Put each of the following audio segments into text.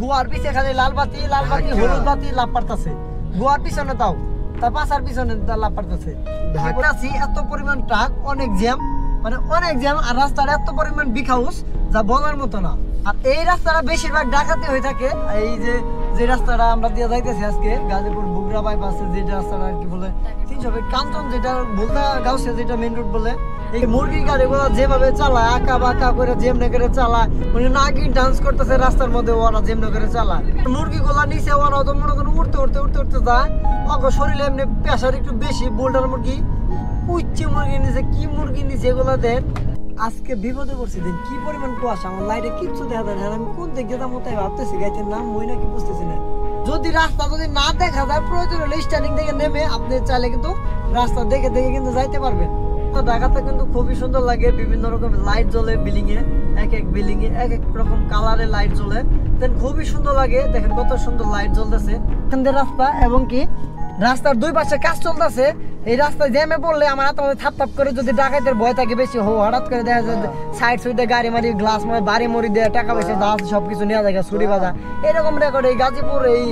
গুয়ার পিছে খালি লাল বাতি হলুদ বাতি লাভ পারতাছে, গুয়ার পিছনে তাও তার পাশার পিছনে লাভ পারতাছে। এত পরিমাণ ট্রাক, অনেক জ্যাম, মানে অনেক জ্যাম, আর রাস্তার এত পরিমাণ বিগ হাউস যা বলার মতো না। আর এই রাস্তাটা বেশিরভাগ ডাকাতি হয়ে থাকে। এই যে রাস্তাটা আমরা দিয়ে যাইতেছি আজকে গাজীপুর বুগরা বাইপাসে, যেটা রাস্তাটা আর কি বলে 300 ফিট কাঞ্চন, যেটা বলতে গাউসে যেটা মেইন রোড বলে। এই মুরগি গাড়িগুলো যেভাবে চালায়, আঁকা বাঁকা করে যেমনে করে চালায়, মানে নাগিন ডান্স করতেছে রাস্তার মধ্যে, ওরা যেমনে করে চালায়। মুরগিগুলা নিচে ওরা তো মনে করেন উঠতে উঠতে উঠতে উঠতে যায়, অগো শরীরে এমনি প্রেশার একটু বেশি। বোল্ডার মুরগি, কুচ্চি মুরগি নিচে, কি মুরগি নিচে এগুলো দেন। আজকে বিপদে পড়ছি, দিন কি পরিমাণ কুয়াশা, আমার লাইটে কিচ্ছু দেখা যায় না। আমি কোন দিক যেতাম তাই ভাবতেছি, গাইতের নাম মই নাকি বুঝতেছি না। যদি রাস্তা যদি না দেখা যায়, প্রয়োজন হলে স্ট্যান্ডিং থেকে নেমে আপনি চাইলে কিন্তু রাস্তা দেখে দেখে কিন্তু যাইতে পারবেন। তো ঢাকাতে কিন্তু খুবই সুন্দর লাগে, বিভিন্ন রকমের লাইট জ্বলে বিল্ডিং এ, এক এক বিল্ডিং এ এক এক রকম কালারের লাইট জ্বলে, দেন খুবই সুন্দর লাগে। দেখেন কত সুন্দর লাইট জ্বলতেছে এখান দিয়ে রাস্তা, এবং কি রাস্তার দুই পাশে কাজ চলতেছে। এই রাস্তায় জ্যামে পড়লে আমার হাতে থাপ থাপ করে, যদি ডাকাতের ভয় থাকে বেশি, হঠাৎ করে দেখা যায় সাইড সুইডে গাড়ি মারি, গ্লাস মারি, বাড়ি মরি দেয়, টাকা পয়সা যা আছে সবকিছু নেওয়া যায়, ছুরি বাঁধা, এরকম রেকর্ড এই গাজীপুর এই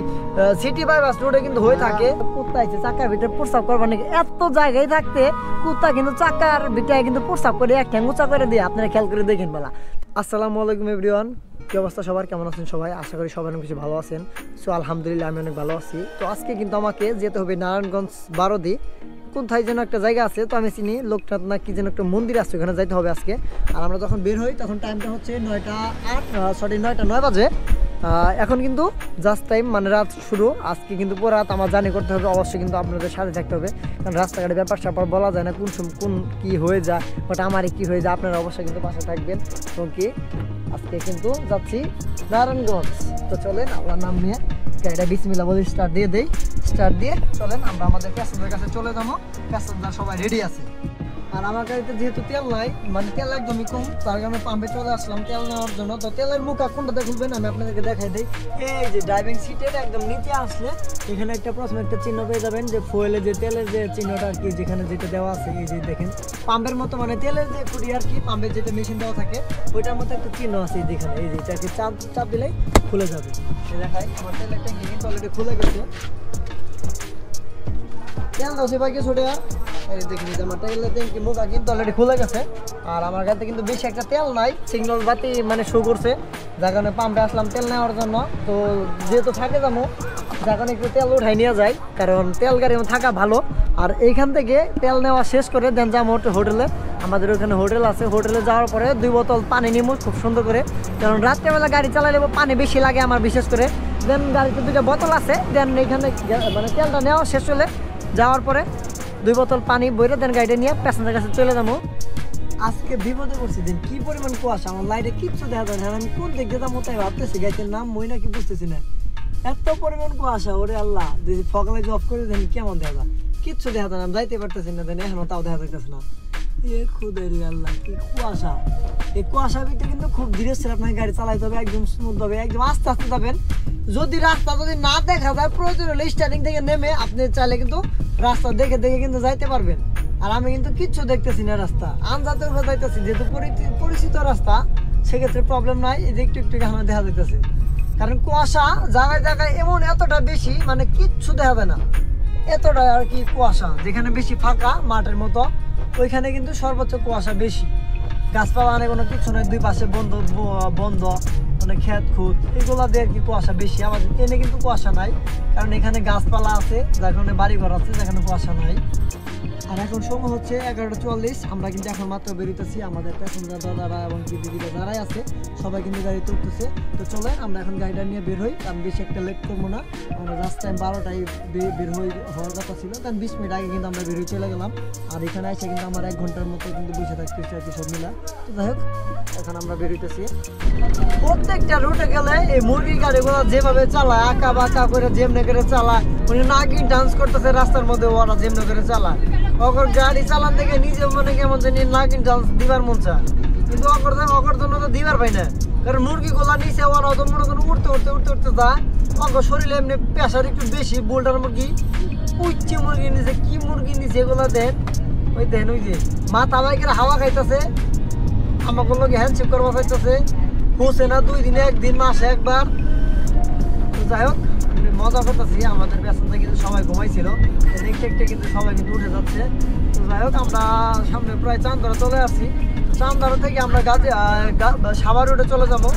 সিটি বাইপাস রোডে কিন্তু হয়ে থাকে। কুত্তা আছে চাকার ভিতরে প্রস্রাব করবার নাকি, এত জায়গায় থাকতে কুত্তা কিন্তু চাকার ভিতরে কিন্তু প্রস্রাব করে এক ঠ্যাং উঁচা করে দিয়ে, আপনারা খেয়াল করে দেখেন বেলা। আসসালামু আলাইকুম এভরিওয়ান, কি অবস্থা সবার, কেমন আছেন সবাই? আশা করি সবাই অনেক কিছু ভালো আছেন। সো আলহামদুলিল্লাহ আমি অনেক ভালো আছি। তো আজকে কিন্তু আমাকে যেতে হবে নারায়ণগঞ্জ বারোদি, কোথায় যেন একটা জায়গা আছে, তো আমি চিনি লোকনাথ না কি যেন একটা মন্দির আছে, ওখানে যাইতে হবে আজকে। আর আমরা যখন বের হই তখন টাইমটা হচ্ছে 9:09 বাজে। এখন কিন্তু জাস্ট টাইম, মানে রাত শুরু। আজকে কিন্তু পুরো রাত আমার জার্নি করতে হবে, অবশ্যই কিন্তু আপনাদের সাথে থাকতে হবে, কারণ রাস্তাঘাটে ব্যাপার স্যাপার বলা যায় না, কোন কি হয়ে যায়, বাট আমারই কি হয়ে যায়, আপনারা অবশ্যই কিন্তু পাশে থাকবেন। এবং কি আজকে কিন্তু যাচ্ছি নারায়ণগঞ্জ। তো চলেন আমরা নাম নিয়ে গাড়িটা বিসমিল্লাহ বলে স্টার্ট দিয়ে দেই। স্টার্ট দিয়ে চলেন আমরা আমাদের প্যাসেঞ্জার কাছে চলে যাবো। প্যাসেঞ্জার সবাই রেডি আছে। আর আমার গাড়িতে যেহেতু তেল নাই, মানে তেল একদমই কম, তার কারণে পাম্পে চলে আসলাম তেল নেওয়ার জন্য। তো তেলের মুখ কোনটাতে খুলবেন আমি আপনাদেরকে দেখাই দিই। এই যে ড্রাইভিং সিটের একদম নিচে আসলে এখানে প্রথমে একটা চিহ্ন পেয়ে যাবেন, যে ফুয়েলের যে তেলের যে চিহ্নটা আর কি, যেখানে যেটা দেওয়া আছে, এই যে দেখেন পাম্পের মতো, মানে তেলের যে ফুটি আর কি, পাম্পের যেটা মেশিন দেওয়া থাকে ওইটার মতো একটা চিহ্ন আছে যেখানে, এই যে এটাকে চাপ দিলেই খুলে যাবে। দেখাই আমার তেলের ট্যাঙ্কি কিন্তু অলরেডি খুলে গেছে। তেল দাও সে ভাইকে ছোটে, আর দেখি আমার তেলের ট্যাঙ্কি মুখা কিন্তু অলরেডি খুলে গেছে। আর আমার গাড়িতে কিন্তু বেশি একটা তেল নাই, সিগন্যাল বাতি মানে শো করছে, যার কারণে পাম্পে আসলাম তেল নেওয়ার জন্য। তো যেহেতু থাকে যাবো, যার কারণে একটু তেল উঠাই নিয়ে যায়, কারণ তেল গাড়ি থাকা ভালো। আর এইখান থেকে তেল নেওয়া শেষ করে দেন যাবো হোটেলে। আমাদের ওখানে হোটেল আছে, হোটেলে যাওয়ার পরে 2 বোতল পানি নিব খুব সুন্দর করে, কারণ রাত্রেবেলা গাড়ি চালালে পানি বেশি লাগে আমার বিশেষ করে। দেন গাড়িতে 2টা বোতল আছে, দেন এইখানে মানে তেলটা নেওয়া শেষ হলে যাওয়ার পরে 2 বোতল পানি বইরে দেন গাড়িটা নিয়ে প্যাসেঞ্জার কাছে চলে যাবো। আজকে বিপদে পড়ছি, দিন কি পরিমাণ কুয়াশা, আমার লাইটে কিচ্ছু দেখা যায় না। আমি কোন দিক যেতাম তাই ভাবতেছি, গাড়ির নাম মই নাকি বুঝতেছি না, এত পরিমাণ কুয়াশা। ওরে আল্লাহ, যদি ফগলাইট অফ করে দেন কেমন দেখা যায়, কিচ্ছু দেখা যায় না, আমি যাইতে পারতেছি না, দেন এখনো তাও দেখা যাইতেছে না। খুদেরি আল্লাহ কি কুয়াশা। এই কুয়াশার ভিতরে কিন্তু খুব ধীরে স্থিরে আপনাকে গাড়ি চালাইতে হবে, একদম স্মুথ হবে, একদম আস্তে আস্তে যাবেন। যদি রাস্তা যদি না দেখা যায়, প্রয়োজন হলে স্টার্টিং থেকে নেমে আপনি চাইলে কিন্তু রাস্তা দেখে দেখে কিন্তু যাইতে পারবেন। আর আমি কিন্তু কিচ্ছু দেখতেছি না, রাস্তা আনজাতের উপরে যাইতেছি, যেহেতু পরিচিত রাস্তা সেক্ষেত্রে প্রবলেম নাই। এই যে একটু একটু আমার দেখা যাইতেছে, কারণ কুয়াশা জায়গায় জায়গায় এমন এতটা বেশি, মানে কিচ্ছু দেখা যায় না, এতটা আর কি কুয়াশা। যেখানে বেশি ফাঁকা মাঠের মতো ওইখানে কিন্তু সর্বোচ্চ কুয়াশা বেশি, গাছপালা মানে কোনো কিছু নয়, 2 পাশে বন্ধ মানে খেত খুঁত এগুলা দিয়ে আর কি কুয়াশা বেশি। আমাদের এনে কিন্তু কুয়াশা নাই, কারণ এখানে গাছপালা আছে, যার কারণে বাড়িঘর আছে, যেখানে কুয়াশা নাই। আর এখন সময় হচ্ছে 11:44, আমরা কিন্তু এখন মাত্র বেরোতেছি। আমাদের প্যাসেঞ্জার দাদারা এবং কি দিদিরা যারাই আছে সবাই কিন্তু গাড়ি তুলতেছে। তো চলে আমরা এখন গাড়িটা নিয়ে বের হই, কারণ বেশি একটা লেট করবো না। আমরা জাস্ট টাইম 12টায় বের হওয়ার কথা ছিল, কারণ 20 মিনিট আগে কিন্তু আমরা বের হয়ে চলে গেলাম। আর এখানে এসে কিন্তু আমার 1 ঘন্টার মতো কিন্তু বসে থাকতেছি আর কি সব মিলা। তো যাই হোক এখন আমরা বেরোতেছি। প্রত্যেকটা রুটে গেলে এই মুরগি গাড়িগুলো যেভাবে চালায়, আঁকা বাঁকা করে যেমনে করে চালায়, মানে নাগিন ডান্স করতেছে রাস্তার মধ্যে, ওরা যেমনে করে চালায়। অগর গাড়ি চালান দেখে নিজে মনে কেমন জানি নাগিন ডান্স দিবার মন চায়, কিন্তু অগর জন্য তো দিবার পাই না, কারণ মুরগিগুলা নিচে ওরা তো মনে করেন উঠতে উঠতে উঠতে উঠতে যায়, অগর শরীরে এমনি প্রেশার একটু বেশি। বোল্ডার মুরগি, কুচ্চি মুরগি নিচে, কি মুরগি নিচে এগুলো দেন, ওই দেন ওই যে মাথা বাইকের হাওয়া খাইতেছে, আমাকে লোক হ্যান্ডশেক করবা চাইতেছে, হোসে না 2 দিনে 1 দিন, মাসে একবার। যাই হোক মজা করতেছি, আমাদের পেছনটা কিন্তু সবাই ঘুমাইছিল, দেখতে দেখতে কিন্তু সবাই কিন্তু উঠে যাচ্ছে। তো যাই হোক আমরা সামনে প্রায় চান্দরা চলে আসছি। চান্দরা থেকে আমরা সাভার রোডে চলে যাবো,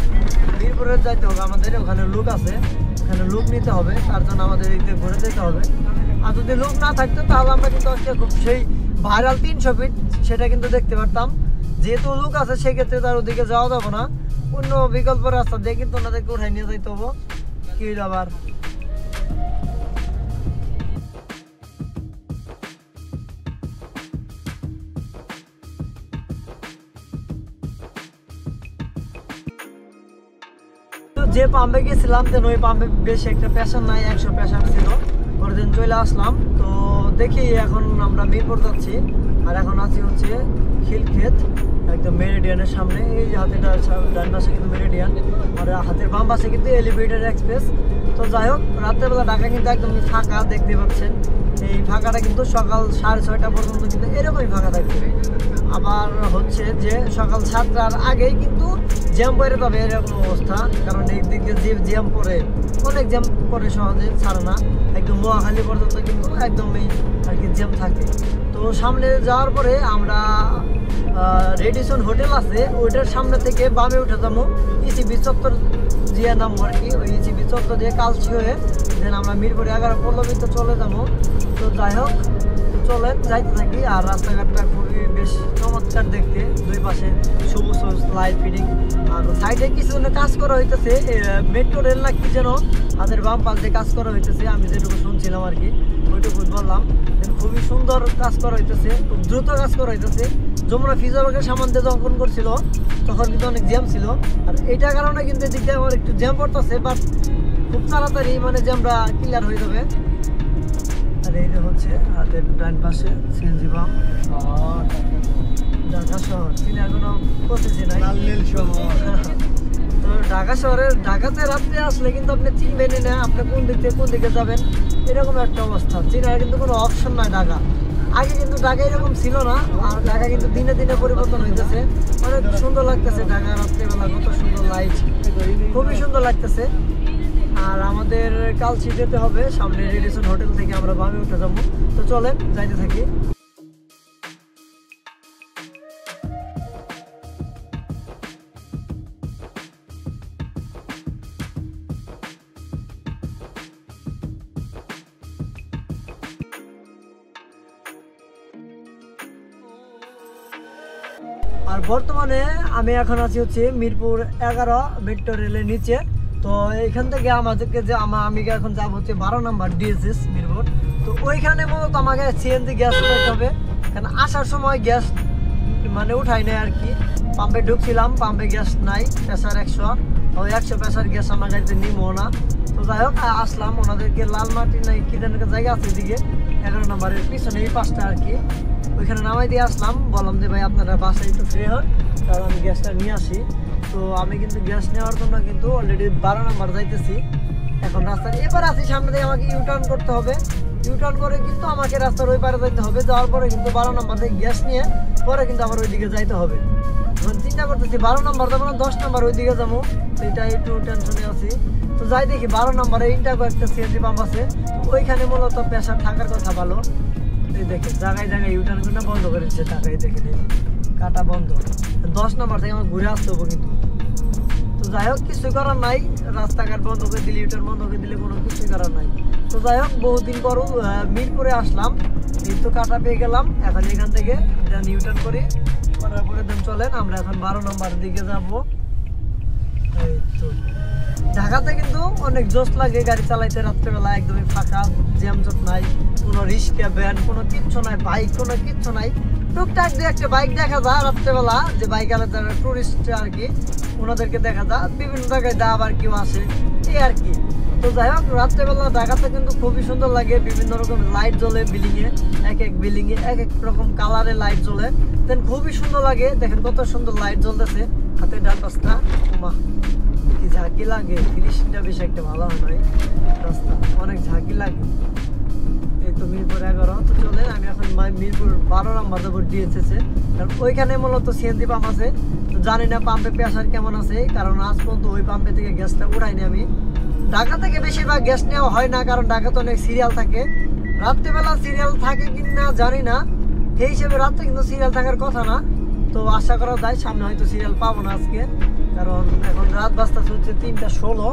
মিরপুরে যাইতে হবে আমাদের, ওখানে লোক আছে, ওখানে লোক নিতে হবে, তার জন্য আমাদের এদিকে ঘুরে যেতে হবে। আর যদি লোক না থাকতো তাহলে আমরা কিন্তু আজকে খুব সেই ভাইরাল 300 ফিট সেটা কিন্তু দেখতে পারতাম। যেহেতু লোক আছে সেক্ষেত্রে তার ওদিকে যাওয়া যাবো না, অন্য বিকল্প রাস্তা দিয়ে কিন্তু ওনাদেরকে উঠাই নিয়ে যাইতে হবো। কি হইল আবার যে পাম্পে গেছিলাম দেন ওই পাম্পে বেশ একটা প্যাশন নাই, 100 প্যাশন ছিল, পরের দিন চলে আসলাম। তো দেখি এখন আমরা মিরপুর যাচ্ছি, আর এখন আছি হচ্ছে খিলক্ষেত, একদম মেরিডিয়ানের সামনে। এই যে হাতের ডান পাশে কিন্তু মেরিডিয়ান, আর হাতের বাম পাশে কিন্তু এলিভেটেড এক্সপ্রেস। তো যাই হোক রাত্রেবেলা ঢাকা কিন্তু একদম ফাঁকা দেখতে পাচ্ছেন, এই ফাঁকাটা কিন্তু সকাল 6:30 পর্যন্ত কিন্তু এরকমই ফাঁকা থাকবে। আবার হচ্ছে যে সকাল 7টার আগেই কিন্তু জ্যাম পড়ে যাবে এরকম অবস্থা, কারণ এই দিক দিয়ে যে জ্যাম পড়ে অনেক জ্যাম পড়ে, সহজে ছাড়ে না, একদম মহাখালী পর্যন্ত কিন্তু একদমই আর কি জ্যাম থাকে। তো সামনে যাওয়ার পরে আমরা রেডিসন হোটেল আছে, ওইটার সামনে থেকে বামে উঠে যাবো ইসিবি চত্বর দিয়ে নামবো আর কি, ওই ইসিবি চত্বর দিয়ে কালচি হয়ে দেন আমরা মিরপুরে 11 পল্লবীতে চলে যাবো। তো যাই হোক চলে যাইতে থাকি, আর রাস্তাঘাটটা খুবই বেশ চমৎকার দেখতে, দুই পাশে সবুজ সবুজ লাইট ফিডিং, আর সাইডে কিছু কাজ করা হইতেছে, মেট্রো রেল না কি যেন হাতের বাম পাশে কাজ করা হইতেছে, আমি যেটুকু শুনছিলাম আর কি ওইটুকু বললাম। খুবই সুন্দর কাজ করা হইতেছে, খুব দ্রুত কাজ করা হইতেছে। যমুনা ফিজাবাগের সামান দিয়ে যখন করছিল তখন কিন্তু অনেক জ্যাম ছিল, আর এইটার কারণে কিন্তু এদিক দিয়ে আমার একটু জ্যাম পড়তেছে, বাট খুব তাড়াতাড়ি মানে জ্যামটা ক্লিয়ার হয়ে যাবে। আর এই যে হচ্ছে হাতের ডান পাশে সিএনজি পাম্প, ঢাকা শহর চিনার কোনো প্রসেসই নাই, তো ঢাকা শহরের ঢাকাতে রাত্রে আসলে কিন্তু আপনি চিনবেনই না আপনি কোন দিক থেকে কোন দিকে যাবেন, এরকম একটা অবস্থা। চিনার কিন্তু কোনো অপশন নাই ঢাকা, আগে কিন্তু ঢাকা এরকম ছিল না, আর ঢাকা কিন্তু দিনে দিনে পরিবর্তন হইতেছে, অনেক সুন্দর লাগতেছে ঢাকা রাত্রেবেলা, কত সুন্দর লাইট, খুবই সুন্দর লাগতেছে। আর আমাদের কালচি যেতে হবে, সামনে রেডিসন হোটেল থেকে আমরা বামে উঠে যাবো। তো চলেন যাইতে থাকি। আর বর্তমানে আমি এখন আছি হচ্ছে মিরপুর 11 মেট্রো রেলের নিচে। তো এইখান থেকে আমাদেরকে যে আমি এখন যাবো হচ্ছে 12 নম্বর ডিএসএস মিরপুর। তো ওইখানে মূলত আমাকে সিএনজি গ্যাস উঠাইতে হবে, কারণ আসার সময় গ্যাস মানে উঠাই নাই আর কি, পাম্পে ঢুকছিলাম, পাম্পে গ্যাস নাই, প্রেসার 100, ওই 100 প্রেসার গ্যাস আমার গাড়িতে নিবো না। তো যাই হোক আসলাম, ওনাদেরকে লালমাটি নাই কি জায়গা আছে এদিকে 11 নম্বরের পিছনে এই পাশটা আর কি, ওইখানে নামাই দিয়ে আসলাম, বললাম যে ভাই আপনারা বাসায় একটু ফ্রি হন, তাহলে আমি গ্যাসটা নিয়ে আসি। তো আমি কিন্তু গ্যাস নেওয়ার জন্য কিন্তু অলরেডি 12 নম্বর যাইতেছি, এখন রাস্তার এবার আছি, সামনে দিয়ে আমাকে ইউটার্ন করতে হবে, ইউটার্ন করে কিন্তু আমাকে রাস্তার ওই পারে যাইতে হবে, যাওয়ার পরে কিন্তু 12 নম্বর থেকে গ্যাস নিয়ে পরে কিন্তু আবার ওইদিকে যাইতে হবে। এখন চিন্তা করতেছি 12 নম্বর যাবো না 10 নম্বর ওইদিকে যাবো, এটা একটু টেনশনে আছি। তো যাই দেখি 12 নম্বরে ইন্টারকো একটা সিএনজি পাম্প আছে, ওইখানে মূলত প্রেসার থাকার কথা ভালো। এই দেখে জায়গায় জায়গায় ইউটার্ন করে বন্ধ করেছে, টাকাই দেখে নিন কাটা বন্ধ, 10 নম্বর থেকে আমার ঘুরে আসতে হবে কিন্তু। তো যাই হোক কিছু করার নাই, রাস্তাঘাট বন্ধ করে দিলে ইউটার্ন বন্ধ করে দিলে কোনো কিছুই করার নাই। তো যাই হোক বহুদিন পরও মিরপুরে আসলাম, এই তো কাটা পেয়ে গেলাম, এখন এখান থেকে ইউটার্ন করি, করার পরে দেন চলেন আমরা এখন 12 নম্বর দিকে যাবো। এই তো ঢাকাতে কিন্তু অনেক জোশ লাগে গাড়ি চালাইতে, রাত্রেবেলা একদমই ফাঁকা, জ্যামজট নাই, কোনো রিক্সা ভ্যান কোনো কিচ্ছু নাই, বাইক কোনো কিচ্ছু নাই, টুকটাক দিয়ে একটা বাইক দেখা যায় রাত্রেবেলা, যে বাইক আলাদা যারা টুরিস্ট আর কি ওনাদেরকে দেখা যায়, বিভিন্ন জায়গায় দাব আর কেউ আসে এই আর কি। তো যাই হোক রাত্রেবেলা ঢাকাতে কিন্তু খুবই সুন্দর লাগে, বিভিন্ন রকম লাইট জ্বলে বিল্ডিংয়ে, এক এক বিল্ডিংয়ে এক এক রকম কালারের লাইট জ্বলে, দেন খুবই সুন্দর লাগে। দেখেন কত সুন্দর লাইট জ্বলতেছে, হাতে ডান পাশটা উমা কি ঝাঁকি লাগে, ফিনিশিংটা বেশ একটা ভালো হয় নাই, রাস্তা অনেক ঝাঁকি লাগে। এই তো মিরপুর 11, তো চলে আমি এখন মিরপুর 12 নম্বর যাবো ডিএসএসে, কারণ ওইখানে মূলত সিএনজি পাম্প আছে। তো জানি না পাম্পে প্রেসার কেমন আছে, কারণ আজ পর্যন্ত ওই পাম্পে থেকে গ্যাসটা উঠাইনি আমি, ঢাকা থেকে বেশিরভাগ গ্যাস নেওয়া হয় না, কারণ ঢাকাতে অনেক সিরিয়াল থাকে। রাত্রেবেলা সিরিয়াল থাকে কিনা জানি না, সেই হিসেবে রাত্রে কিন্তু সিরিয়াল থাকার কথা না। তো আশা করা যায় সামনে হয়তো সিরিয়াল পাবো না আজকে, কারণ এখন রাত বাজতেছে হচ্ছে 3:16।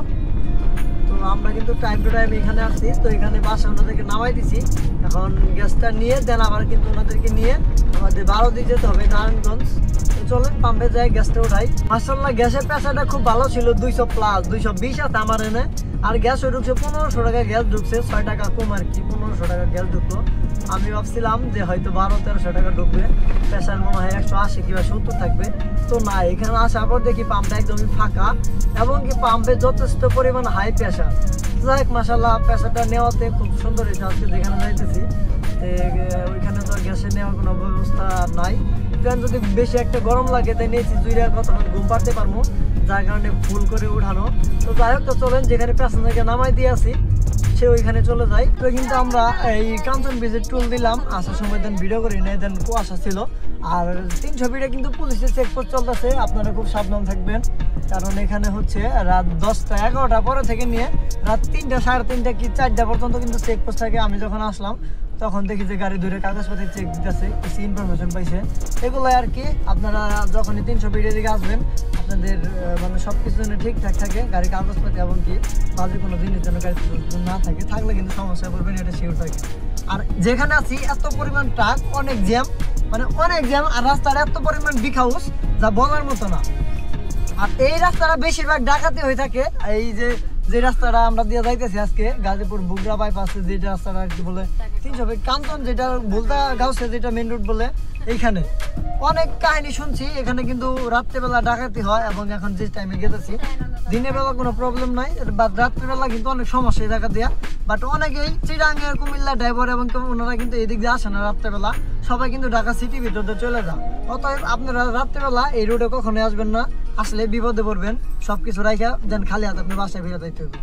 তো আমরা কিন্তু টাইম টু টাইম এখানে আসছি। তো এখানে বাসা ওনাদেরকে নামাই দিছি, এখন গ্যাসটা নিয়ে দেন আবার কিন্তু ওনাদেরকে নিয়ে আমাদের 12 দিয়ে যেতে হবে নারায়ণগঞ্জ। তো চলেন পাম্পে যাই, গ্যাসটা উঠাই। মাশাআল্লাহ গ্যাসের পেশাটা খুব ভালো ছিল, 200+ 220 আছে আমার এনে। আর গ্যাস ঢুকছে 1500 টাকা গ্যাস ঢুকছে, 6 টাকা কম আর কি, 1500 টাকা গ্যাস ঢুকলো। আমি ভাবছিলাম যে হয়তো 1200-1300 টাকা ঢুকবে, প্রেশার মনে হয় 180 কিংবা 70 থাকবে। তো না, এখানে আসার পর দেখি পাম্পটা একদমই ফাঁকা, এবং কি পাম্পে যথেষ্ট পরিমাণ হাই প্রেশার। যাই হোক মাশাআল্লাহ প্রেশারটা নেওয়াতে খুব সুন্দর হয়েছে। আজকে যেখানে যাইতেছি ওইখানে তো গ্যাসে নেওয়ার কোনো ব্যবস্থা নাই। যদি বেশি একটা গরম লাগে তাই নিয়েছি জুইরা কতক্ষণ ঘুম পাড়তে পারবো, যার কারণে ফুল করে উঠানো। তো যাই হোক, তো চলেন যেখানে প্যাসেঞ্জারকে নামাই দিয়ে আসি সে ওইখানে চলে যায়। তো কিন্তু আমরা এই কাঞ্চন ব্রিজের টুল দিলাম, আসার সময় দেন ভিডিও করি নাই, দেন কুয়াশা ছিল। আর 300 ফিটে কিন্তু পুলিশের চেকপোস্ট চলতেছে, আপনারা খুব সাবধান থাকবেন, কারণ এখানে হচ্ছে রাত 10টা 11টা পরে থেকে নিয়ে রাত 3টা 3:30 কি 4টা পর্যন্ত কিন্তু চেকপোস্ট থাকে। আমি যখন আসলাম তখন দেখি যে গাড়ি ধরে কাগজপত্র চেক দিতেছে, কিছু ইনফরমেশন পাইছে এগুলো আর কি। আপনারা যখনই 300 ফিটের দিকে আসবেন আপনাদের মানে সব কিছু যেন ঠিকঠাক থাকে, গাড়ি কাগজপত্র এবং কি বাজে কোনো জিনিস যেন গাড়ি না থাকে, থাকলে কিন্তু সমস্যা পড়বেন, এটা শিওর থাকে। আর যেখানে আছি এত পরিমাণ ট্রাক, অনেক জ্যাম, মানে অনেক জ্যাম। আর রাস্তার এত পরিমাণ বিগ হাউস যা বলার মতো না। আর এই রাস্তাটা বেশিরভাগ ডাকাতি হয়ে থাকে। এই যে রাস্তাটা আমরা দিয়ে যাইতেছি আজকে গাজীপুর বুগরা বাইপাসে, যেটা রাস্তাটা আর কি বলে 300 ফিট কাঞ্চন, যেটা বলতা গাউসে যেটা মেন রোড বলে, এইখানে অনেক কাহিনী শুনছি। এখানে কিন্তু রাত্রেবেলা ডাকাতি হয়, এবং এখন যে টাইমে গেতেছি দিনের বেলা কোনো প্রবলেম নাই, বাট রাত্রেবেলা কিন্তু অনেক সমস্যা এই জায়গা দিয়া। বাট অনেকেই চিরাঙ্গের কুমিল্লা ড্রাইভার এবং ওনারা কিন্তু এদিক দিয়ে আসে না রাত্রেবেলা, সবাই কিন্তু ঢাকা সিটি ভিতরে চলে যান। অতএব আপনারা রাত্রেবেলা এই রোডে কখনোই আসবেন না, আসলে বিপদে পড়বেন। সবকিছু রাখা যেন খালি হাতে আপনি বাসায় ফিরে যাইতে হবে।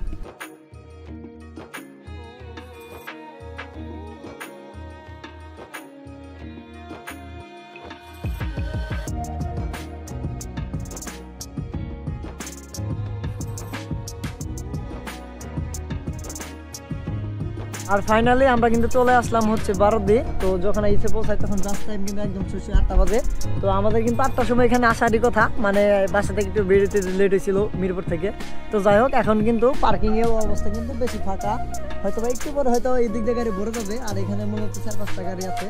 আর ফাইনালি আমরা কিন্তু চলে আসলাম হচ্ছে 12 দিয়ে। তো যখন এসে পৌঁছাই তখন জাস্ট টাইম কিন্তু একদম 8টা বাজে। তো আমাদের কিন্তু 8টার সময় এখানে আসারই কথা, মানে বাসা থেকে একটু বেরোতে লেট হয়েছিল মিরপুর থেকে। তো যাই হোক, এখন কিন্তু পার্কিংয়ের অবস্থা কিন্তু বেশি ফাঁকা, হয়তো বা একটু পরে হয়তো এই দিক দিয়ে গাড়ি ভরে যাবে। আর এখানে মূলত 4-5টা গাড়ি আছে,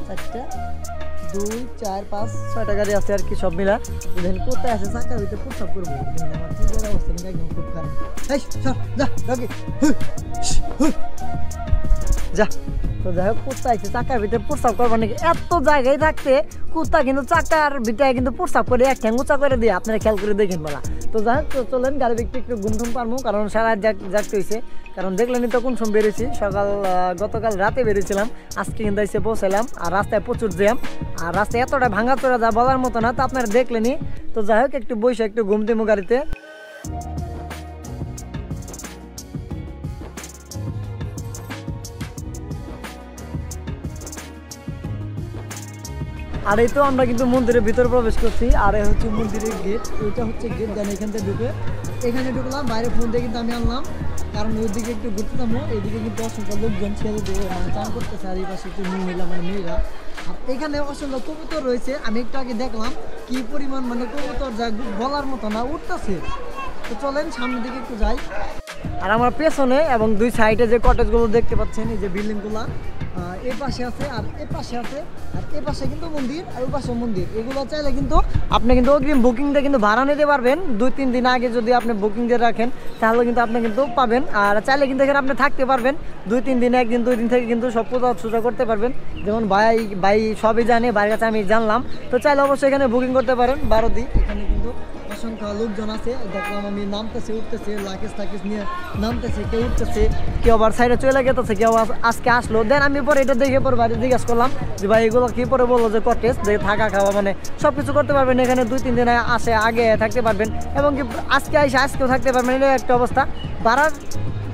4টা 2 4 5 6টা গাড়ি আছে আর কি, সব মিলা। দেখেন কোথায় আছে চাকার ভিতরে প্রস্তাব করবো, আমার চিন্তার অবস্থা কিন্তু একদম খুব খারাপ। যা তো যাই হোক, কুত্তা আছে চাকার ভিতরে প্রস্তাব করবার নাকি, এত জায়গায় থাকতে কুত্তা কিন্তু চাকার ভিতরে কিন্তু প্রস্তাব করে এক ঠ্যাং উঁচা করে দিয়ে, আপনারা খেয়াল করে দেখেন বলা। তো যাই হোক, তো চলেন গাড়ি ব্যক্তি একটু ঘুমটুম পারবো, কারণ সারা জাগতে হয়েছে। কারণ দেখলেনি তো কোন সময় বেরিয়েছি, গতকাল রাতে বেরিয়েছিলাম, আজকে কিন্তু এসে পৌঁছালাম। আর রাস্তায় প্রচুর জ্যাম, আর রাস্তায় এতটা ভাঙা চোরা যা বলার মতো না। তো আপনারা দেখলেনি। তো যাই হোক, একটু বসে একটু ঘুম দেবো গাড়িতে। আর এই তো আমরা কিন্তু মন্দিরের ভিতরে প্রবেশ করছি। আর এই হচ্ছে মন্দিরের গেট, ওইটা হচ্ছে গেট, জানি এখান থেকে ঢুকে এখানে ঢুকলাম। বাইরে ফোন দিয়ে কিন্তু আমি আনলাম, কারণ ওইদিকে একটু ঘুরতে যাবো। এইদিকে কিন্তু অসংখ্য লোকজন ছেড়ে দিয়ে চান করতেছে, আর এই পাশে একটু মহিলা মানে মেয়েরা। আর এখানে অসংখ্য কবুতর রয়েছে, আমি একটু আগে দেখলাম কি পরিমাণ মানে কবুতর যা বলার মতো না, উঠতেছে। তো চলেন সামনের দিকে একটু যাই। আর আমার পেছনে এবং দুই সাইডে যে কটেজগুলো দেখতে পাচ্ছেন, এই যে বিল্ডিংগুলো এই পাশে আছে আর এ পাশে আছে, আর এ পাশে কিন্তু মন্দির আর ওই পাশে মন্দির। এগুলো চাইলে কিন্তু আপনি কিন্তু অগ্রিম বুকিং দিয়ে কিন্তু ভাড়া নিতে পারবেন। 2-3 দিন আগে যদি আপনি বুকিং দিয়ে রাখেন তাহলে কিন্তু আপনি কিন্তু পাবেন। আর চাইলে কিন্তু এখানে আপনি থাকতে পারবেন 2-3 দিন, 1 দিন 2 দিন থেকে কিন্তু সব পূজা করতে পারবেন। যেমন ভাই সবই জানে, ভাইয়ের কাছে আমি জানলাম। তো চাইলে অবশ্যই এখানে বুকিং করতে পারেন 12 দিন। এখানে কিন্তু অসংখ্য লোকজন আছে, দেখলাম আমি নামতেছে উঠতেছে, লাগেজ নিয়ে নামতেছে, কেউ উঠতেছে, কেউ আবার সাইডে চলে গেতেছে, কেউ আজকে আসলো। দেন আমি পরে এটা দেখে পরে বাইরে জিজ্ঞাসা করলাম যে ভাই এগুলো কি, পরে বললো যে কটেজ, দেখে থাকা খাওয়া মানে সব কিছু করতে পারবেন এখানে। 2-3 দিন আসে আগে থাকতে পারবেন, এবং কি আজকেও থাকতে পারবেন। এটা একটা অবস্থা। ভাড়ার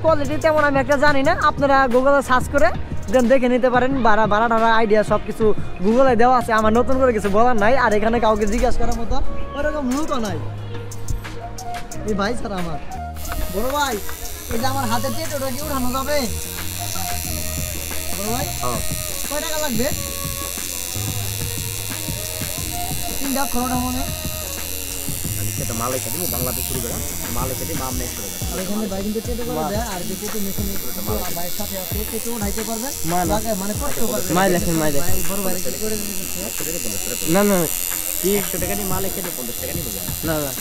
কোয়ালিটি তেমন আমি একটা জানি না, আপনারা গুগলে সার্চ করে দেন দেখে নিতে পারেন। ভাড়া আইডিয়া সব কিছু গুগলে দেওয়া আছে, আমার নতুন করে কিছু বলার নাই। আর এখানে কাউকে জিজ্ঞাসা করার মতো ওরকম লোকও নাই। এই ভাই স্যার আমার বড় ভাই, এটা আমার হাতে টেটোটা কি উঠানো যাবে বড় ভাই? কয় টাকা লাগবে? 3 লাখ টাকা মনে এটা মালয়েশিয়া দিব বাংলাদেশ শুরু করে মালয়েশিয়া দিয়ে মাম নেক্সট করে আর এখানে ভাই কিন্তু টেটো করে দেয় আর যে টেটো মেশিন ভাইয়ের সাথে আছে টেটো উঠাইতে পারবেন মানে কষ্ট করবেন মাই দেখেন বড় ভাই কি করে দিচ্ছে না না 100 টাকা দিয়ে মালয়েশিয়া দিয়ে 50 টাকা নিবে না না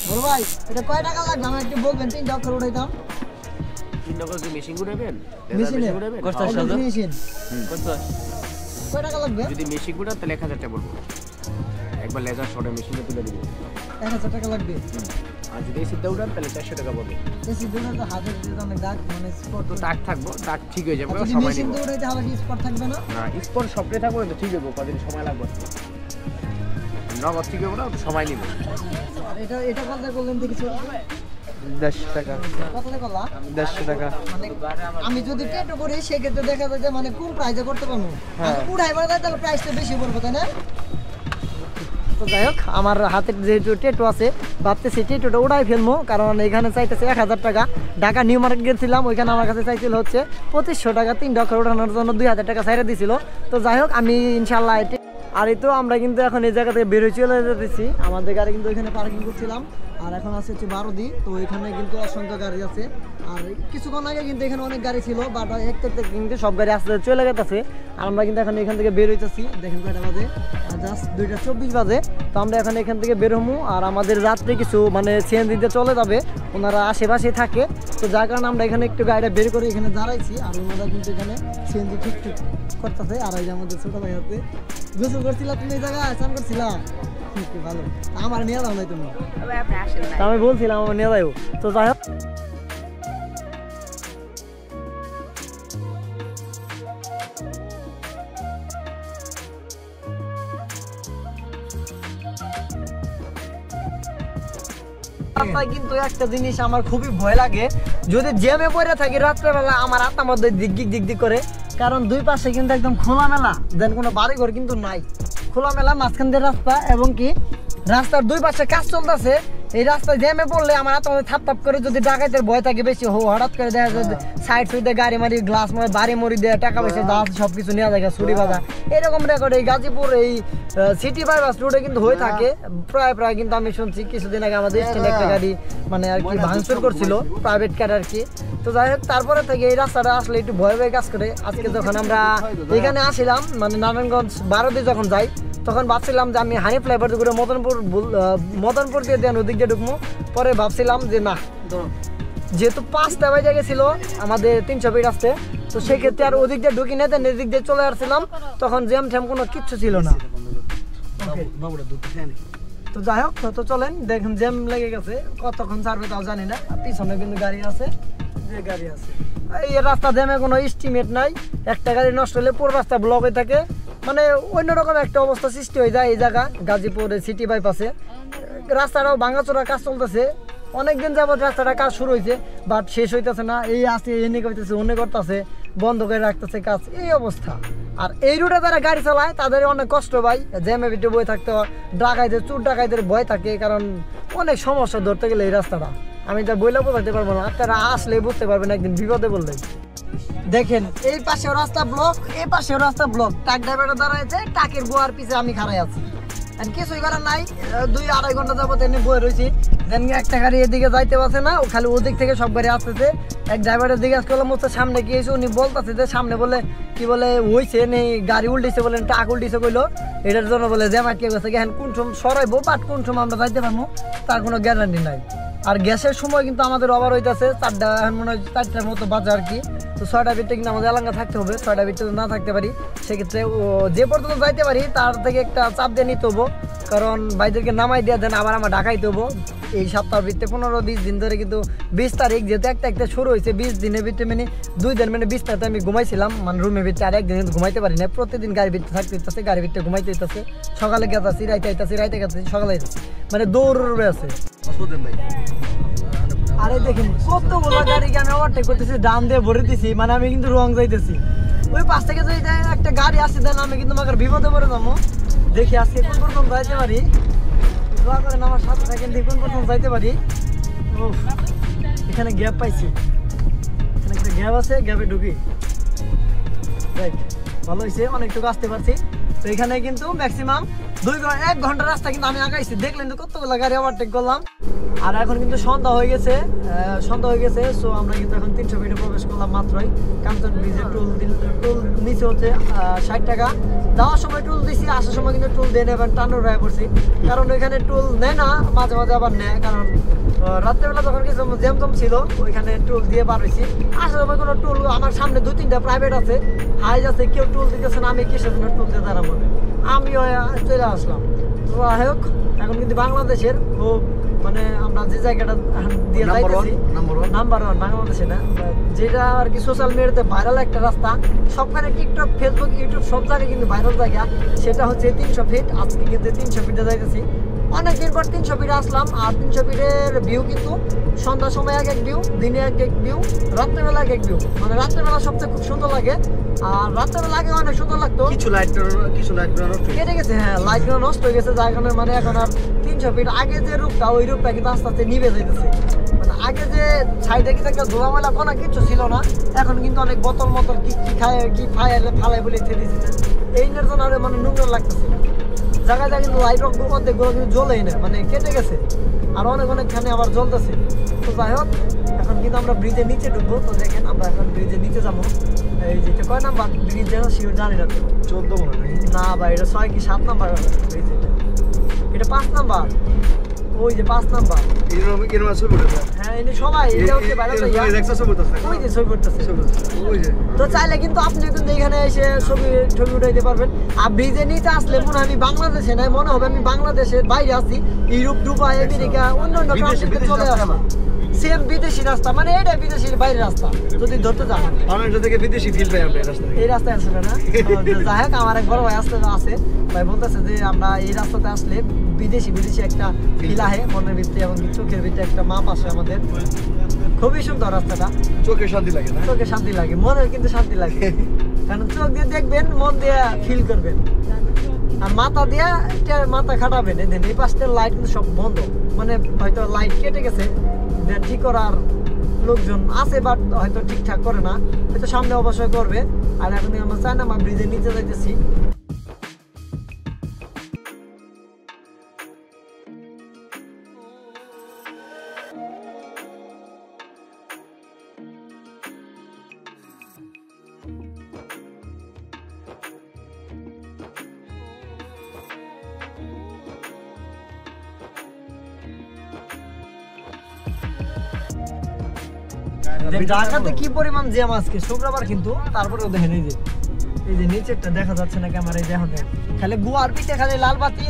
বড় ভাই এটা কয় টাকা লাগবে আমি একটু বলবেন 3 লাখ উঠাইতাম 3 টাকা কি মেশিন গুড়াবেন মেশিনে গুড়াবেন কষ্ট আছে মেশিন কত কয় টাকা লাগবে? যদি মেশিন গুড়া তাহলে 1000 টাকা বলবো একবার লেজার শটে মেশিনে তুলে দিবি 1000 টাকা লাগবে আর যদি সিদ্ধা উড়ান তাহলে 400 টাকা পড়বে এসি দুটো তো হাতে দিতে অনেক দাগ মানে স্পট তো দাগ থাকবো দাগ ঠিক হয়ে যাবে যদি সময় মেশিন নিব দিয়ে উঠাইতে হবে কি স্পট থাকবে না না স্পট সবটাই থাকবে তো ঠিক হবে কদিন সময় লাগবে নগদ ঠিক হবে না তো সময় নিবে আর এটা কত করলেন দেখি 10 টাকা কত করলা 150 টাকা মানে আমি যদি টেটো করি সেক্ষেত্রে দেখা যায় যে মানে কোন প্রাইসে করতে পারবো উঠাইবার যায় তাহলে প্রাইসটা বেশি পড়বে তাই না? তো যাই হোক আমার হাতে যেহেতু টেটো আছে ভাবতেছি টেটোটা উড়াই ফেলবো কারণ এখানে চাইতেছে 1000 টাকা ঢাকা নিউ মার্কেট গেছিলাম ওইখানে আমার কাছে চাইছিল হচ্ছে 2500 টাকা 3 ডক্টর ওঠানোর জন্য 2000 টাকা ছাইড়ে দিছিল তো যাই হোক আমি ইনশাল্লাহ আর এই তো আমরা কিন্তু এখন এই জায়গা থেকে বেরোয় চলে যেতেছি আমাদের গাড়ি কিন্তু ওইখানে পার্কিং করছিলাম আর এখন আছে হচ্ছে 12 দি তো এখানে কিন্তু অসংখ্য গাড়ি আছে আর কিছুক্ষণ আগে কিন্তু এখানে অনেক গাড়ি ছিল বাট একটা কিন্তু সব গাড়ি আসতে চলে গেছে আর আমরা কিন্তু এখন এখান থেকে বের হইতেছি দেখেন কয়টা বাজে জাস্ট 2:24 বাজে তো আমরা এখন এখান থেকে বের হবো আর আমাদের রাত্রে কিছু মানে সিএনজি দিয়ে চলে যাবে ওনারা আশেপাশে থাকে তো যার কারণে আমরা এখানে একটু গাড়িটা বের করে এখানে দাঁড়াইছি আর ওনারা কিন্তু এখানে সিএনজি ঠিক করতেছে আর এই যে আমাদের ছোট ভাই হাতে গোসল করছিলা তুমি এই জায়গায় স্নান করছিলা ভালো আমার নিয়ে যাও নাই তুমি আমি বলছিলাম আমার নিয়ে যাও তো যাই হোক কিন্তু একটা জিনিস আমার খুবই ভয় লাগে যদি জ্যামে পড়ে থাকি রাত্রেবেলা আমার আত্মার মধ্যে দিক করে কারণ দুই পাশে কিন্তু একদম খোলামেলা দেন কোনো বাড়িঘর কিন্তু নাই খোলামেলা মাঝখান দিয়ে রাস্তা এবং কি রাস্তার দুই পাশে কাজ চলতেছে এই রাস্তায় জ্যামে পড়লে আমার আত্মা থাপ করে যদি ডাকাতের ভয় থাকে বেশি হঠাৎ করে দেখা যায় সাইড সুইডে গাড়ি মারি গ্লাস মারি বাড়ি মরি দেয় টাকা পয়সা দাঁত সবকিছু নেওয়া যায় ছুরি বাঁধা এরকম রেকর্ড এই গাজীপুর এই সিটি বাইপাস রোডে কিন্তু হয়ে থাকে প্রায় কিন্তু আমি শুনছি কিছুদিন আগে আমাদের স্ট্যান্ডে একটা গাড়ি মানে আর কি ভাঙচুর করছিল প্রাইভেট কার আর কি তো যাই হোক তারপরে থেকে এই রাস্তাটা আসলে একটু ভয় কাজ করে আজকে যখন আমরা এখানে আসিলাম মানে নারায়ণগঞ্জ 12 দিয়ে যখন যাই তখন ভাবছিলাম যে আমি হানি ফ্লাইওভার করে মদনপুর দিয়ে দেন ওদিক দিয়ে ঢুকবো পরে ভাবছিলাম যে না যেহেতু 5টা বাজে গেছিল আমাদের 300 ফিট আসতে তো সেক্ষেত্রে আর ওদিক দিয়ে ঢুকি না দেন এদিক দিয়ে চলে আসছিলাম তখন জ্যাম ঠ্যাম কোনো কিচ্ছু ছিল না তো যাই হোক তো চলেন দেখেন জ্যাম লেগে গেছে কতক্ষণ ছাড়বে তাও জানি না আর পিছনে কিন্তু গাড়ি আছে যে গাড়ি আছে এই রাস্তা জ্যামে কোনো এস্টিমেট নাই একটা গাড়ি নষ্ট হলে পুরো রাস্তা ব্লক হয়ে থাকে মানে অন্যরকম একটা অবস্থা সৃষ্টি হয়ে যায় এই জায়গা গাজীপুরের সিটি বাইপাসে রাস্তাটাও ভাঙাচোরা কাজ চলতেছে অনেকদিন যাবত রাস্তাটা কাজ শুরু হয়েছে বাট শেষ হইতেছে না এই আসতে এনে করতেছে অন্য করতেছে বন্ধ করে রাখতেছে কাজ এই অবস্থা আর এই রুটে যারা গাড়ি চালায় তাদের অনেক কষ্ট ভাই জ্যামে ভিতরে বয়ে থাকতে হয় ডাকাইদের চোর ডাকাইদের ভয় থাকে কারণ অনেক সমস্যা ধরতে গেলে এই রাস্তাটা আমি তা বইলে বোঝাতে পারবো না আপনারা আসলে বুঝতে পারবেন একদিন বিপদে বললে দেখেন এই পাশেও রাস্তা ব্লক এই পাশেও রাস্তা ব্লক ট্রাক ড্রাইভারটা দাঁড়াইছে ট্রাকের গোয়ার পিছে আমি খাড়াই আছি আর কিছুই করার নাই 2-2.5 ঘন্টা যাবত এনে বয়ে রয়েছি দেন একটা গাড়ি এদিকে যাইতে পারছে না ও খালি ওদিক থেকে সব গাড়ি আসতেছে এক ড্রাইভারের দিকে করলাম হচ্ছে সামনে গিয়েছে উনি বলতেছে যে সামনে বলে কি বলে হইছে নেই গাড়ি উল্টিছে বলেন ট্রাক উল্টিছে কইলো এটার জন্য বলে জ্যাম আটকে গেছে এখন কোন সময় সরাইবো বাট কোন সময় আমরা যাইতে পারবো তার কোনো গ্যারান্টি নাই আর গ্যাসের সময় কিন্তু আমাদের ওভার হইতেছে 4টা এখন মনে হয় 4টার মতো বাজে আর কি তো 6টার ভিতরে কিন্তু আমাদের এলাকা থাকতে হবে 6টার ভিতরে না থাকতে পারি সেক্ষেত্রে যে পর্যন্ত যাইতে পারি তার থেকে একটা চাপ দিয়ে নিতে হবো কারণ ভাইদেরকে নামাই দেওয়া দেন আবার আমার ঢাকাইতে হবো এই সপ্তাহের ভিতরে 15-20 দিন ধরে কিন্তু 20 তারিখ যেহেতু একটা শুরু হয়েছে 20 দিনের ভিতরে মানে 2 দিন মানে 20 তারিখে আমি ঘুমাইছিলাম মানে রুমের ভিতরে আর একদিন কিন্তু ঘুমাইতে পারি না প্রতিদিন গাড়ির ভিতরে থাকতে হইতেছে গাড়ির ভিতরে ঘুমাইতে হইতেছে সকালে গেতাছি রাইতে গেতাছি সকালে আইতেছি মানে দৌড়ে আছে আরে দেখেন কতগুলো গাড়িকে আমি ওভারটেক করতেছি ডান দিয়ে ভরে দিছি মানে আমি কিন্তু রং যাইতেছি ওই পাশ থেকে যদি একটা গাড়ি আসছে দেন আমি কিন্তু আমাকে বিপদে পড়ে যাবো দেখি আজকে কোন পর্যন্ত যাইতে পারি দোয়া করেন আমার সাথে থাকেন দেখি কোন পর্যন্ত যাইতে পারি এখানে গ্যাপ পাইছি, এখানে একটা গ্যাপ আছে, গ্যাপে ঢুকি। রাইট, ভালো হয়েছে, অনেকটুকু আসতে পারছি। তো এখানে কিন্তু ম্যাক্সিমাম 1 ঘন্টা রাস্তা কিন্তু আমি আগাইছি, দেখলেন তো কতগুলো গাড়ি ওভারটেক করলাম। আর এখন কিন্তু সন্ধ্যা হয়ে গেছে, সো আমরা কিন্তু এখন 300 ফিটে প্রবেশ করলাম মাত্রই। কাঞ্চন ব্রিজে টুল নিচে হচ্ছে 60 টাকা, যাওয়ার সময় টুল দিছি, আসার সময় কিন্তু টুল দিয়ে নেবেন, টানোর হয়ে পড়ছি। কারণ ওইখানে টুল নেয় না, মাঝে মাঝে আবার নেয়, কারণ রাত্রেবেলা যখন কিছু জ্যামজম ছিল ওইখানে টুল দিয়ে পার হয়েছি। আসার সময় কোনো টুল, আমার সামনে 2-3টা প্রাইভেট আছে, হাইজ আছে, কেউ টুল দিতেছে না, আমি কিসের জন্য টুল দিয়ে দাঁড়াবো, আমিও চলে আসলাম। তো যাই হোক, এখন কিন্তু বাংলাদেশের খুব মানে আমরা যে জায়গাটা দিয়ে যাইতেছি নাম্বার 1 বাংলাদেশে না, যেটা আর কি সোশ্যাল মিডিয়াতে ভাইরাল একটা রাস্তা, সবখানে টিকটক, ফেসবুক, ইউটিউব সব জায়গায় কিন্তু ভাইরাল জায়গা, সেটা হচ্ছে 300 ফিট। আজকে কিন্তু 300 ফিটে যাইতেছি, অনেকদিন পর 300 ফিটে আসলাম। আর 300 ফিটের ভিউ কিন্তু সন্ধ্যার সময় এক ভিউ, দিনে এক ভিউ, রাত্রেবেলা এক ভিউ। মানে রাত্রেবেলা সবচেয়ে খুব সুন্দর লাগে, আর রাত্রেবেলা আগে অনেক সুন্দর লাগতো, কিছু লাইট কেটে গেছে। হ্যাঁ, লাইটগুলো নষ্ট হয়ে গেছে, যার কারণে মানে এখন আর 300 ফিট আগে যে রূপটা, ওই রূপটা কিন্তু আস্তে আস্তে নিভে যাইতেছে। মানে আগে যে সাইডে কিছু একটা ধোলামেলা কোনো কিছু ছিল না, এখন কিন্তু অনেক বোতল মতল কি খায়, কি ফালাই বলে ঠেলে দিচ্ছে, এই জন্য মানে নোংরা লাগতেছে। জায়গায় জায়গায় কিন্তু লাইট অর্ধেকগুলো কিন্তু জ্বলেই না, মানে কেটে গেছে, আর অনেকখানে আবার জ্বলতেছে। তো যাই হোক, এখন কিন্তু আমরা ব্রিজের নিচে ঢুকবো। তো দেখেন আমরা এখন ব্রিজের নিচে যাবো। এই যে কয় নাম্বার ব্রিজ যেন শিওর জানি না, 14 মনে হয় না ভাই, এটা 6 কি 7 নাম্বার ব্রিজ, এটা 5 নাম্বার, ওই যে 5 নাম্বার। হ্যাঁ, এনে সবাই এটা হচ্ছে বাইরে ওই যে ছবি করতেছে। তো চাইলে কিন্তু আপনি কিন্তু এখানে এসে ছবি উঠাইতে পারবেন। আর ব্রিজের নিচে আসলে মনে হয় আমি বাংলাদেশে নাই, মনে হবে আমি বাংলাদেশের বাইরে আছি, ইউরোপ, দুবাই, আমেরিকা, অন্যান্য কান্ট্রিতে চলে আসলাম। সেম বিদেশি রাস্তা, মানে এটা বিদেশির বাইরের রাস্তা যদি ধরতে যান, থেকে বিদেশি ফিল পাই আমরা এই রাস্তায় আসলে না। যাই হোক, আমার এক বড় ভাই আসতে আছে, ভাই বলতেছে যে আমরা এই রাস্তাতে আসলে বিদেশি একটা ফিল আহে মনের ভিতরে, এবং চোখের ভিতরে একটা মাপ আসে আমাদের। খুবই সুন্দর রাস্তাটা, চোখে শান্তি লাগে না, চোখে শান্তি লাগে, মনের কিন্তু শান্তি লাগে, কারণ চোখ দিয়ে দেখবেন, মন দিয়ে ফিল করবেন, আর মাথা দিয়ে মাথা খাটাবেন। এই পাশটার লাইট কিন্তু সব বন্ধ, মানে হয়তো লাইট কেটে গেছে, ঠিক করার লোকজন আছে, বাট হয়তো ঠিকঠাক করে না, হয়তো সামনে অবশ্যই করবে। আর এখন আমরা চায়না ব্রিজের নিচে যাইতেছি। ঢাকাতে কি পরিমাণ জ্যাম আজকে, শুক্রবার কিন্তু, তারপরেও দেখেন এই যে নিচেরটা দেখা যাচ্ছে না ক্যামেরায়, দেখেন খালি গোয়ার পিছে খালি লাল বাতি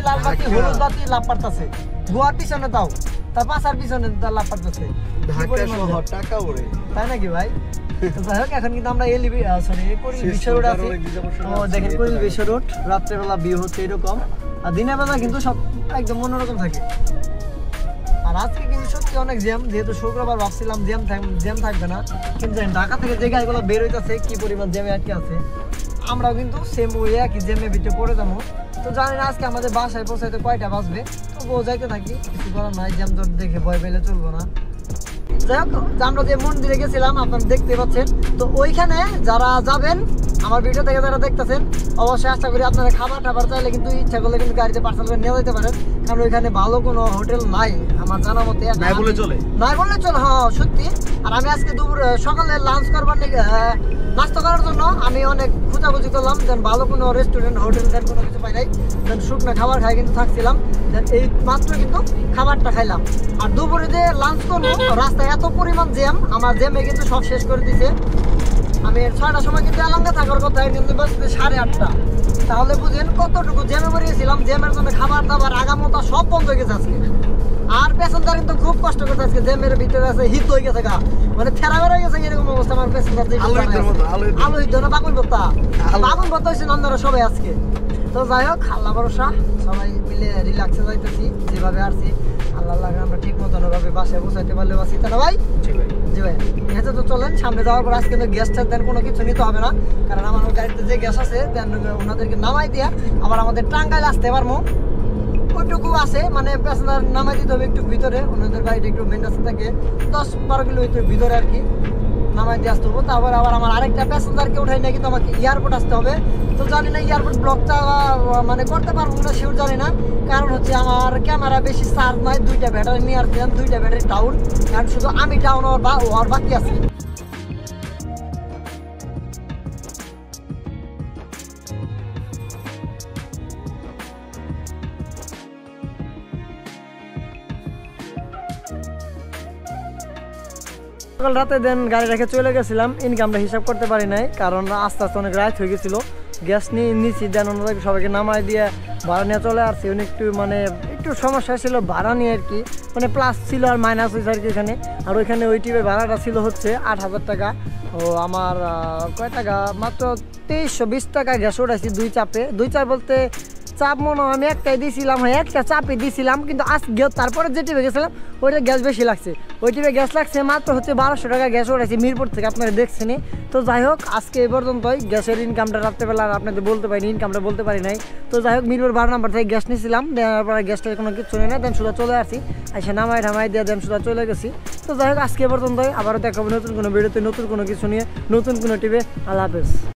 হলুদ বাতি লাভ পারতেছে, গোয়ার পিছনে তাও, তার পাশার পিছনে লাভ পারতেছে, তাই নাকি ভাই? যাই হোক, এখন কিন্তু আমরা বিশ্ব রোড আছি। তো দেখেন বিশ্ব রোড, রাত্রেবেলা ভিউ হচ্ছে এরকম, আর দিনের বেলা কিন্তু সব একদম অন্যরকম থাকে। আর আজকে কিন্তু সত্যি অনেক জ্যাম, যেহেতু শুক্রবার ভাবছিলাম জ্যাম থাকবে না, কিন্তু ঢাকা থেকে যে গাড়িগুলো বের হইতেছে কি পরিমাণ জ্যামে আটকে আছে, আমরাও কিন্তু সেম ওই একই জ্যামের ভিতরে পড়ে যাবো। তো জানি না আজকে আমাদের বাসায় পৌঁছাইতে কয়টা বাজবে, তবুও যাইতে থাকি, কিছু করার নাই, জ্যাম দর দেখে ভয় পেলে চলবো না। যাই হোক, আমরা যে মন্দিরে গেছিলাম আপনারা দেখতে পাচ্ছেন, তো ওইখানে যারা যাবেন, আমার ভিডিও থেকে যারা দেখতেছেন, অবশ্যই আশা করি আপনারা খাবার চাইলে কিন্তু ইচ্ছা করলে কিন্তু গাড়িতে পার্সেল করে নিয়ে যেতে পারেন, কারণ ওইখানে ভালো কোনো হোটেল নাই আমার জানা মতে, নাই বললে চলে, হ্যাঁ সত্যি। আর আমি আজকে সকালে লাঞ্চ করবার নাস্তা করার জন্য আমি অনেক খোঁজাখুঁজি করলাম, দেন ভালো কোনো রেস্টুরেন্ট, হোটেল দেন কোনো কিছু পাই নাই, দেন শুকনো খাবার খাই কিন্তু থাকছিলাম, দেন এই মাত্র কিন্তু খাবারটা খাইলাম। আর দুপুরে যে লাঞ্চ করবো, রাস্তায় এত পরিমাণ জ্যাম, আমার জ্যামে কিন্তু সব শেষ করে দিছে। আমি 6টার সময় কিন্তু এলাঙ্গা থাকার কথা, কিন্তু বাজছে 8:30, তাহলে বুঝেন কতটুকু জ্যামে বেরিয়েছিলাম। জ্যামের জন্য খাবার দাবার আগামোতা সব বন্ধ হয়ে গেছে আজকে। আর প্যাসেঞ্জার কিন্তু খুব কষ্ট করতে আজকে, জ্যামের ভিতরে আছে, হিট হয়ে গেছে গা, মানে ফেরা বেড়ে গেছে এরকম অবস্থা। আমার প্যাসেঞ্জার আলু হিট না বাগুন ভর্তা হয়েছে আপনারা সবাই আজকে। তো যাই হোক, আল্লাহ ভরসা, সবাই মিলে রিল্যাক্সে যাইতেছি, যেভাবে আসছি আল্লাহ আমরা ঠিক মতন ভাবে বাসায় পৌঁছাইতে পারলে বাসি, তাই না ভাই? জি ভাই, এতে তো চলেন সামনে যাওয়ার পর আজকে কিন্তু গ্যাস দেন কোনো কিছু নিতে হবে না, কারণ আমার গাড়িতে যে গ্যাস আছে দেন ওনাদেরকে নামাই দিয়া আবার আমাদের টাঙ্গাইল আসতে পারবো। ওইটুকু আছে, মানে প্যাসেঞ্জার নামাই দিতে হবে একটু ভিতরে, ওনাদের গাড়িটা একটু মেন রাস্তা থেকে 10-12 কিলোমিটার ভিতরে আর কি নামাই দিয়ে আসতে হবে। তারপর আবার আমার আরেকটা প্যাসেঞ্জারকে উঠাই নাকি তো আমাকে এয়ারপোর্ট আসতে হবে। তো জানি না এয়ারপোর্ট ব্লকটা মানে করতে পারবো না, শিওর জানি না, কারণ হচ্ছে আমার ক্যামেরা বেশি চার্জ নাই, 2টা ব্যাটারি নিয়ে আসছিলাম, 2টা ব্যাটারি ডাউন, কারণ শুধু আমি ডাউন হওয়ার বাকি আছে। সকাল রাতে দেন গাড়ি রেখে চলে গেছিলাম, ইনকামটা হিসাব করতে পারি নাই, কারণ আস্তে আস্তে অনেক রাত হয়ে গেছিলো। গ্যাস নিয়ে নিচ্ছি, দেন ওনাদেরকে সবাইকে নামাই দিয়ে ভাড়া নিয়ে চলে আসছি। উনি একটু সমস্যা ছিল ভাড়া নিয়ে আর কি, মানে প্লাস ছিল আর মাইনাস হয়েছে আর কি এখানে। আর ওইখানে ওই টিপের ভাড়াটা ছিল হচ্ছে 8,000 টাকা। ও আমার কয় টাকা, মাত্র 2320 টাকা গ্যাস উঠাইছি 2 চাপে। 2 চাপ বলতে চাপ মনে হয় আমি একটাই দিয়েছিলাম, হ্যাঁ একটা চাপে দিয়েছিলাম, কিন্তু আজকে তারপরে যে টিপে গেছিলাম ওইটা গ্যাস বেশি লাগছে। ওই টিপে গ্যাস লাগছে মাত্র হচ্ছে 1200 টাকা গ্যাস উঠেছে মিরপুর থেকে, আপনারা দেখছেন। তো যাই হোক, আজকে এই পর্যন্তই। গ্যাসের ইনকামটা রাত্রেবেলা আর আপনাদের বলতে পারিনি, ইনকামটা বলতে পারি নাই। তো যাই হোক, মিরপুর 12 নম্বর থেকে গ্যাস নিয়েছিলাম, দেওয়ার পরে গ্যাসটা কোনো কিছু নেই না, দেন সুদা চলে আসছি, এসে নামাই ঠামাই দিয়ে দেন সুদা চলে গেছি। তো যাই হোক, আজকে এই পর্যন্তই। আবারও দেখাবো নতুন কোনো ভিডিওতে, নতুন কোনো কিছু নিয়ে, নতুন কোনো টিপে। আল্লাহ হাফেজ।